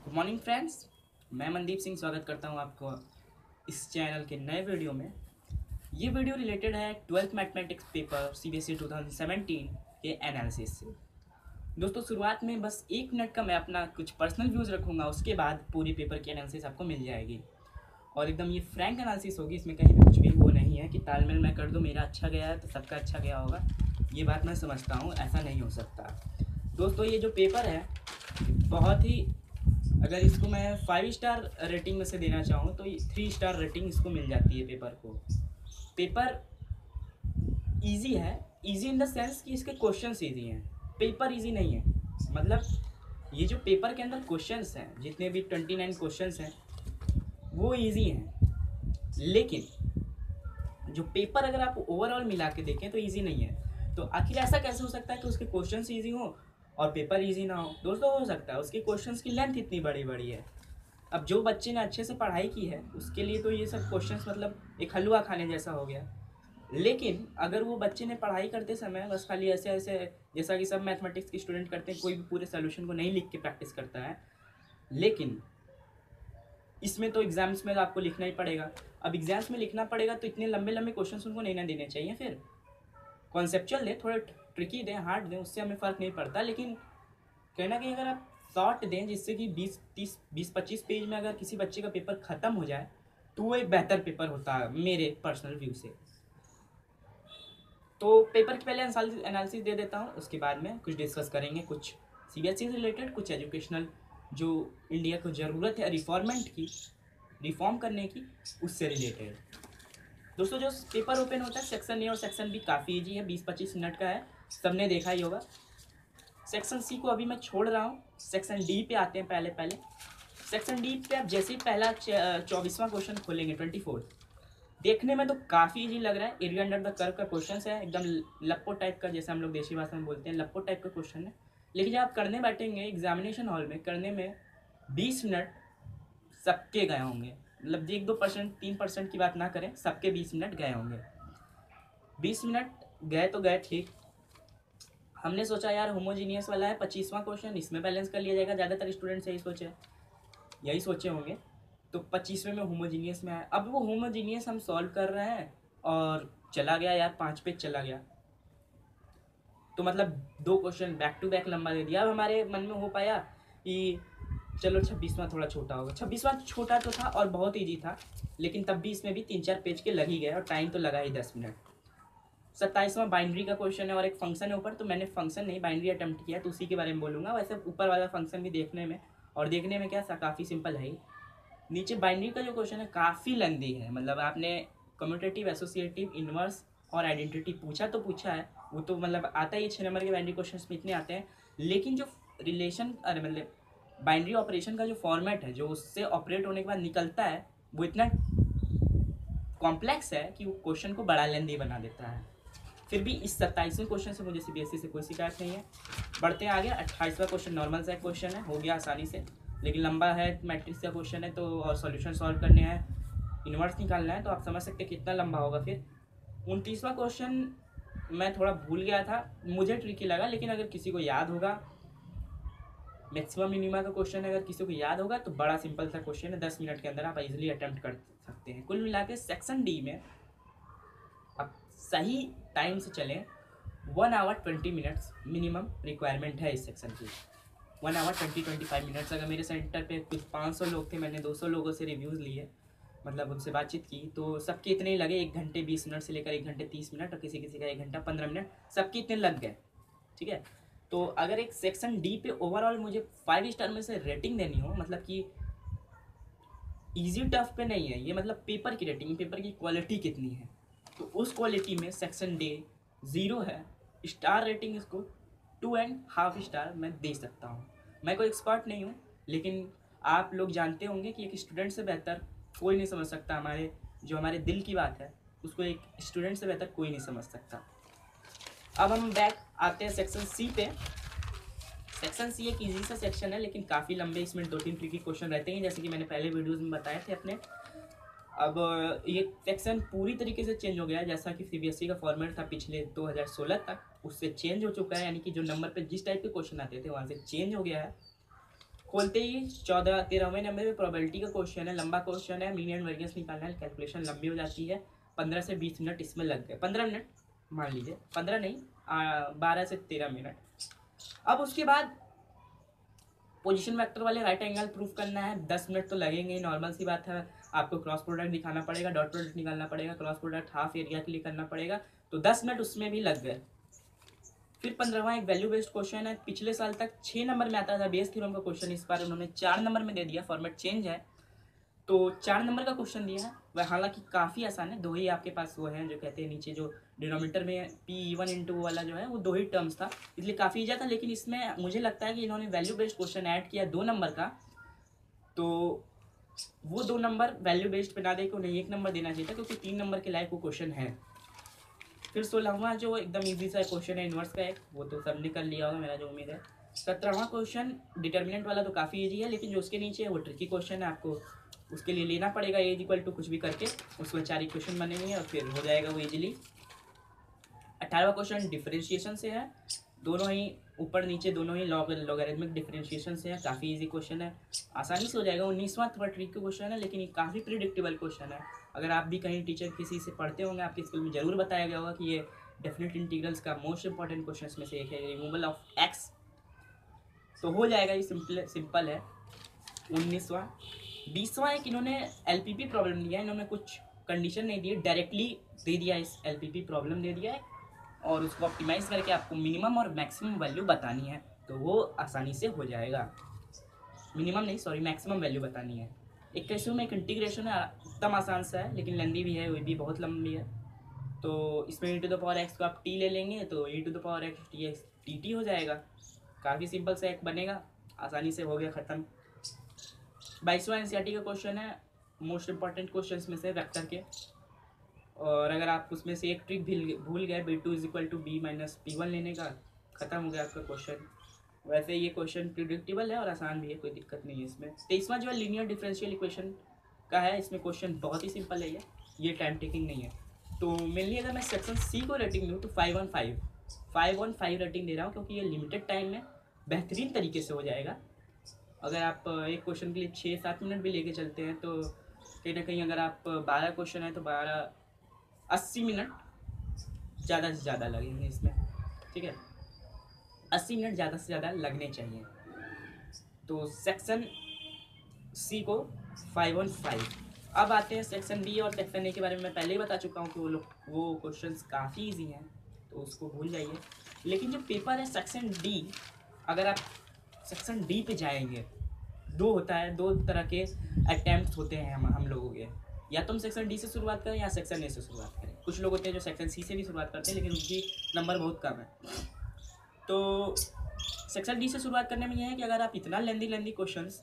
Good morning friends, मैं मनदीप सिंह स्वागत करता हूं आपको इस चैनल के नए वीडियो में। ये वीडियो रिलेटेड है 12th मैथमेटिक्स पेपर CBSE 2017 के एनालिसिस से। दोस्तों, शुरुआत में बस 1 मिनट का मैं अपना कुछ पर्सनल व्यूज़ रखूँगा, उसके बाद पूरी पेपर की एनालिसिस आपको मिल जाएगी और एकदम ये फ्रैंक एनालिसिस होगी। इसमें कहीं भी कुछ भी वो नहीं है कि तालमेल मैं कर दूँ, मेरा अच्छा गया है तो सबका अच्छा गया होगा। ये बात मैं समझता हूँ, ऐसा नहीं हो सकता। दोस्तों, ये जो पेपर है बहुत ही, अगर इसको मैं 5 स्टार रेटिंग में से देना चाहूँ तो 3 स्टार रेटिंग इसको मिल जाती है। पेपर को पेपर इजी है, इजी इन द सेंस कि इसके क्वेश्चंस इजी हैं। पेपर इजी नहीं है, मतलब ये जो पेपर के अंदर क्वेश्चंस हैं, जितने भी 29 क्वेश्चंस हैं वो इजी हैं, लेकिन जो पेपर अगर आप ओवरऑल मिला के देखें तो इजी नहीं है। तो आखिर ऐसा कैसे हो सकता है कि उसके क्वेश्चंस इजी हो और पेपर इजी ना हो? दोस्तों, हो सकता है उसके क्वेश्चंस की लेंथ इतनी बड़ी बड़ी है। अब जो बच्चे ने अच्छे से पढ़ाई की है उसके लिए तो ये सब क्वेश्चंस मतलब एक हलवा खाने जैसा हो गया। लेकिन अगर वो बच्चे ने पढ़ाई करते समय बस खाली ऐसे ऐसे, जैसा कि सब मैथमेटिक्स के स्टूडेंट करते हैं, कोई भी पूरे सोल्यूशन को नहीं लिख के प्रैक्टिस करता है, लेकिन इसमें तो एग्जाम्स में आपको लिखना ही पड़ेगा। अब एग्जाम्स में लिखना पड़ेगा तो इतने लंबे लंबे क्वेश्चंस उनको नहीं ना देने चाहिए। फिर कॉन्सेप्चुअल दें, थोड़े ट्रिकी दें, हार्ड दें, उससे हमें फ़र्क नहीं पड़ता। लेकिन कहीं ना कहीं अगर आप शॉर्ट दें जिससे कि 20-25 पेज में अगर किसी बच्चे का पेपर ख़त्म हो जाए तो वो एक बेहतर पेपर होता है मेरे पर्सनल व्यू से। तो पेपर के पहले एनालिसिस दे देता हूँ, उसके बाद में कुछ डिस्कस करेंगे, कुछ CBSE से रिलेटेड, कुछ एजुकेशनल जो इंडिया को ज़रूरत है रिफॉर्मेंट की, रिफॉर्म करने की, उससे रिलेटेड। दोस्तों, जो पेपर ओपन होता है सेक्शन ए और सेक्शन बी काफ़ी ईजी है, 20-25 मिनट का है, सबने देखा ही होगा। सेक्शन सी को अभी मैं छोड़ रहा हूँ, सेक्शन डी पे आते हैं। पहले सेक्शन डी पे आप जैसे ही पहला 24वां क्वेश्चन खोलेंगे, 24, देखने में तो काफ़ी इजी लग रहा है। एरिया अंडर द कर्व का क्वेश्चन है, एकदम लप्पो टाइप का, जैसे हम लोग देशी भाषा में बोलते हैं, लप्पो टाइप का क्वेश्चन है। लेकिन जब आप करने बैठेंगे एग्जामिनेशन हॉल में, करने में 20 मिनट सबके गए होंगे। मतलब 1-2%, 3% की बात ना करें, सबके 20 मिनट गए होंगे। 20 मिनट गए तो गए, ठीक। हमने सोचा यार होमोजीनियस वाला है 25वां क्वेश्चन, इसमें बैलेंस कर लिया जाएगा। ज़्यादातर स्टूडेंट्स यही सोचे होंगे। तो 25वें में होमोजीनियस में है। अब वो होमोजीनियस हम सॉल्व कर रहे हैं और चला गया यार, 5 पेज चला गया। तो मतलब 2 क्वेश्चन बैक टू बैक लंबा दे दिया। अब हमारे मन में हो पाया कि चलो 26वां थोड़ा छोटा होगा। 26वां छोटा तो था और बहुत ईजी था, लेकिन तब भी इसमें भी 3-4 पेज के लग ही गए और टाइम तो लगा ही 10 मिनट। 27वां बाइनरी का क्वेश्चन है और एक फंक्शन है ऊपर, तो मैंने फंक्शन नहीं बाइनरी अटेम्प्ट किया, तो उसी के बारे में बोलूँगा। वैसे ऊपर वाला फंक्शन भी देखने में और देखने में क्या काफ़ी सिंपल है ही। नीचे बाइनरी का जो क्वेश्चन है काफ़ी लेंदी है। मतलब आपने कम्यूटेटिव, एसोसिएटिव, इनवर्स और आइडेंटिटी पूछा तो पूछा है, वो तो मतलब आता ही है। 6 नंबर के बाइनरी क्वेश्चन में इतने आते हैं, लेकिन जो रिलेशन, अरे मतलब बाइनरी ऑपरेशन का जो फॉर्मेट है, जो उससे ऑपरेट होने के बाद निकलता है, वो इतना कॉम्प्लेक्स है कि वो क्वेश्चन को बड़ा लेंदी बना देता है। फिर भी इस 27वें क्वेश्चन से मुझे CBSE से कोई शिकायत नहीं है। बढ़ते हैं आगे। 28वां क्वेश्चन नॉर्मल सा क्वेश्चन है, हो गया आसानी से, लेकिन लंबा है, मैट्रिक्स का क्वेश्चन है तो और सॉल्यूशन सॉल्व करने हैं, इन्वर्स निकालना है, तो आप समझ सकते हैं कितना लंबा होगा। फिर 29वां क्वेश्चन मैं थोड़ा भूल गया था, मुझे ट्रिकी लगा, लेकिन अगर किसी को याद होगा, मैक्सिमम मिनिमा का क्वेश्चन है, अगर किसी को याद होगा तो बड़ा सिंपल सा क्वेश्चन है, 10 मिनट के अंदर आप इजीली अटेम्प्ट कर सकते हैं। कुल मिला के सेक्शन डी में अब सही टाइम से चलें, 1 आवर 20 मिनट्स मिनिमम रिक्वायरमेंट है इस सेक्शन की। 1 आवर 20-25 मिनट्स। अगर मेरे सेंटर पे कुछ 500 लोग थे, मैंने 200 लोगों से रिव्यूज़ लिए, मतलब उनसे बातचीत की, तो सबके इतने ही लगे। 1 घंटे 20 मिनट से लेकर 1 घंटे 30 मिनट, और किसी किसी का 1 घंटा 15 मिनट, सबके इतने लग गए, ठीक है। तो अगर एक सेक्शन डी पे ओवरऑल मुझे 5 स्टार में से रेटिंग देनी हो, मतलब कि ईजी टफ पे नहीं है ये, मतलब पेपर की रेटिंग, पेपर की क्वालिटी कितनी है, तो उस क्वालिटी में सेक्शन डे 0 है। स्टार रेटिंग इसको 2.5 स्टार मैं दे सकता हूँ। मैं कोई एक्सपर्ट नहीं हूँ, लेकिन आप लोग जानते होंगे कि एक स्टूडेंट से बेहतर कोई नहीं समझ सकता। हमारे दिल की बात है उसको एक स्टूडेंट से बेहतर कोई नहीं समझ सकता। अब हम बैक आते हैं सेक्शन सी पे। सेक्शन सी एक ईजी सा सेक्शन है, लेकिन काफ़ी लंबे, इसमें 2-3 ट्रिकी क्वेश्चन रहते हैं, जैसे कि मैंने पहले वीडियोज़ में बताए थे अपने। अब ये सेक्शन पूरी तरीके से चेंज हो गया है, जैसा कि CBSE का फॉर्मेट था पिछले 2016 तक, उससे चेंज हो चुका है। यानी कि जो नंबर पे जिस टाइप के क्वेश्चन आते थे वहाँ से चेंज हो गया है। खोलते ही 13वें नंबर पे प्रोबेबिलिटी का क्वेश्चन है, लंबा क्वेश्चन है, मीन एंड वेरिएंस निकालना है, कैलकुलेशन लंबी हो जाती है, 15 से 20 मिनट इसमें लग गए, 15 मिनट मान लीजिए, 15 नहीं 12 से 13 मिनट। अब उसके बाद पोजीशन वेक्टर वाले राइट एंगल प्रूफ करना है, 10 मिनट तो लगेंगे, नॉर्मल सी बात है। आपको क्रॉस प्रोडक्ट दिखाना पड़ेगा, डॉट प्रोडक्ट निकालना पड़ेगा, क्रॉस प्रोडक्ट हाफ एरिया के लिए करना पड़ेगा, तो 10 मिनट उसमें भी लग गए। फिर 15वां एक वैल्यू बेस्ड क्वेश्चन है, पिछले साल तक 6 नंबर में आता था बेस थ्योरम का क्वेश्चन, इस बार उन्होंने 4 नंबर में दे दिया, फॉर्मेट चेंज है, तो 4 नंबर का क्वेश्चन दिया है। वह हालांकि काफ़ी आसान है, दो ही आपके पास वो है, जो कहते हैं नीचे जो डिनोमीटर में P1 इंटू वाला जो है वो 2 ही टर्म्स था, इसलिए काफ़ी ईजी था। लेकिन इसमें मुझे लगता है कि इन्होंने वैल्यू बेस्ड क्वेश्चन ऐड किया 2 नंबर का, तो वो 2 नंबर वैल्यू बेस्ड पे ना दे के उन्हें 1 नंबर देना चाहिए था, क्योंकि 3 नंबर के लायक वो क्वेश्चन है। फिर 16वां जो एकदम ईजी सा क्वेश्चन है इन्वर्स का एक, वो तो सबने कर लिया होगा मेरा जो उम्मीद है। 17वां क्वेश्चन डिटर्मिनेंट वाला तो काफ़ी ईजी है, लेकिन जो उसके नीचे है वो ट्रिकी क्वेश्चन है, आपको उसके लिए लेना पड़ेगा ए इक्वल टू कुछ भी करके, उसमें 4 इक्वेशन बनेंगे और फिर हो जाएगा वो इजीली। 18वां क्वेश्चन डिफरेंशिएशन से है, दोनों ही ऊपर नीचे दोनों ही लॉगरिथमिक डिफरेंशिएशन से है, काफ़ी इजी क्वेश्चन है, आसानी से हो जाएगा। 19वां थोड़ा ट्रिकी क्वेश्चन है, लेकिन ये काफ़ी प्रिडिक्टेबल क्वेश्चन है। अगर आप भी कहीं टीचर किसी से पढ़ते होंगे, आपके स्कूल में ज़रूर बताया गया होगा कि ये डेफिनेट इंटीग्रल्स का मोस्ट इंपॉर्टेंट क्वेश्चन में से एक है, रिमूवल ऑफ एक्स, तो हो जाएगा, ये सिंपल है। 19वां 20वां एक इन्होंने एलपीपी प्रॉब्लम दिया, इन्होंने कुछ कंडीशन नहीं दी, डायरेक्टली दे दिया, इस एलपीपी प्रॉब्लम दे दिया है और उसको ऑप्टिमाइज करके आपको मिनिमम और मैक्सिमम वैल्यू बतानी है, तो वो आसानी से हो जाएगा। मिनिमम नहीं सॉरी मैक्सिमम वैल्यू बतानी है। 21वें में एक इंटीग्रेशन है, एकदम आसान सा है लेकिन लंबी भी है, वो भी बहुत लंबी है, तो इसमें e⁻x को आप t ले लेंगे तो e⁻x dx dt हो जाएगा, काफ़ी सिंपल सा एक बनेगा, आसानी से हो गया ख़त्म। 22वां एनसीईआरटी का क्वेश्चन है, मोस्ट इंपॉर्टेंट क्वेश्चन में से वेक्टर के, और अगर आप उसमें से एक ट्रिक भूल गए b2 = b - p1 लेने का, ख़त्म हो गया आपका क्वेश्चन। वैसे ये क्वेश्चन प्रिडिक्टेबल है और आसान भी है, कोई दिक्कत नहीं है इसमें। 23वां जो है लीनियर डिफरेंशियल इक्वेशन का है, इसमें क्वेश्चन बहुत ही सिंपल है, ये टाइम टेकिंग नहीं है। तो मेनली अगर मैं सेक्शन सी को रेटिंग दूँ तो 5/5 रेटिंग दे रहा हूँ, क्योंकि ये लिमिटेड टाइम में बेहतरीन तरीके से हो जाएगा। अगर आप एक क्वेश्चन के लिए 6-7 मिनट भी लेके चलते हैं तो कहीं ना कहीं, अगर आप 12 क्वेश्चन है तो 80 मिनट ज़्यादा से ज़्यादा लगेंगे इसमें, ठीक है, 80 मिनट ज़्यादा से ज़्यादा लगने चाहिए। तो सेक्शन सी को 5/5। अब आते हैं सेक्शन बी और सेक्शन ए के बारे में मैं पहले ही बता चुका हूँ कि वो क्वेश्चंस काफ़ी इजी हैं, तो उसको भूल जाइए। लेकिन जो पेपर है सेक्शन डी, अगर आप सेक्शन डी पे जाएंगे, दो होता है, 2 तरह के अटैम्प्ट होते हैं हम लोगों के, या तो हम सेक्शन डी से शुरुआत करें या सेक्शन ए से शुरुआत करें। कुछ लोग होते हैं जो सेक्शन सी से भी शुरुआत करते हैं, लेकिन उनकी नंबर बहुत कम है। तो सेक्शन डी से शुरुआत करने में यह है कि अगर आप इतना लेंदी क्वेश्चंस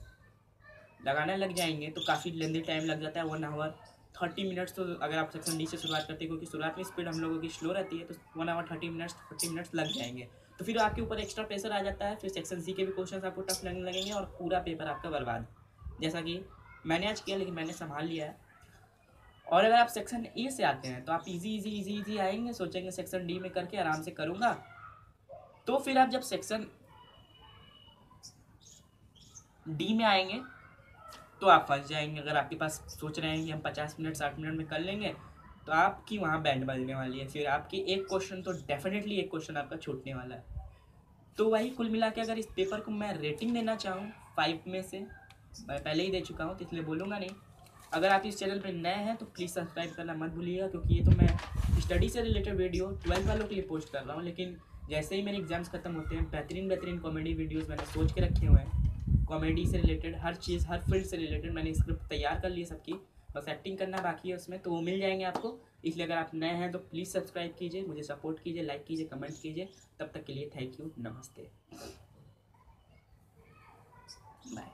लगाने लग जाएंगे तो काफ़ी लेंदी टाइम लग जाता है, 1 आवर 30 मिनट्स। तो अगर आप सेक्शन डी से शुरुआत करते हैं, क्योंकि शुरुआत में स्पीड हम लोगों की स्लो रहती है, तो 1 आवर 40 मिनट्स लग जाएंगे, तो फिर आपके ऊपर एक्स्ट्रा प्रेशर आ जाता है। फिर सेक्शन सी के भी क्वेश्चन आपको टफ लगने लगेंगे और पूरा पेपर आपका बर्बाद, जैसा कि मैंने आज किया, लेकिन मैंने संभाल लिया है। और अगर आप सेक्शन ए से आते हैं तो आप इजी आएंगे, सोचेंगे सेक्शन डी में करके आराम से करूँगा, तो फिर आप जब सेक्शन डी में आएंगे तो आप फंस जाएंगे। अगर आपके पास सोच रहे हैं कि हम 50 मिनट 60 मिनट में कर लेंगे, तो आपकी वहाँ बैंड बजने वाली है, फिर आपकी एक क्वेश्चन तो डेफिनेटली एक क्वेश्चन आपका छूटने वाला है। तो वही कुल मिला के अगर इस पेपर को मैं रेटिंग देना चाहूँ 5 में से, मैं पहले ही दे चुका हूँ तो इसलिए बोलूँगा नहीं। अगर आप इस चैनल पर नए हैं तो प्लीज़ सब्सक्राइब करना मत भूलिएगा, क्योंकि ये तो मैं स्टडी से रिलेटेड वीडियो 12th वालों के लिए पोस्ट कर रहा हूँ, लेकिन जैसे ही मेरे एग्जाम्स खत्म होते हैं, बेहतरीन कॉमेडी वीडियोज़ मैंने सोच के रखे हुए हैं, कॉमेडी से रिलेटेड हर चीज़, हर फील्ड से रिलेटेड मैंने स्क्रिप्ट तैयार कर ली है सबकी, बस एक्टिंग करना बाकी है उसमें, तो वो मिल जाएंगे आपको। इसलिए अगर आप नए हैं तो प्लीज़ सब्सक्राइब कीजिए, मुझे सपोर्ट कीजिए, लाइक कीजिए, कमेंट कीजिए। तब तक के लिए थैंक यू, नमस्ते, बाय।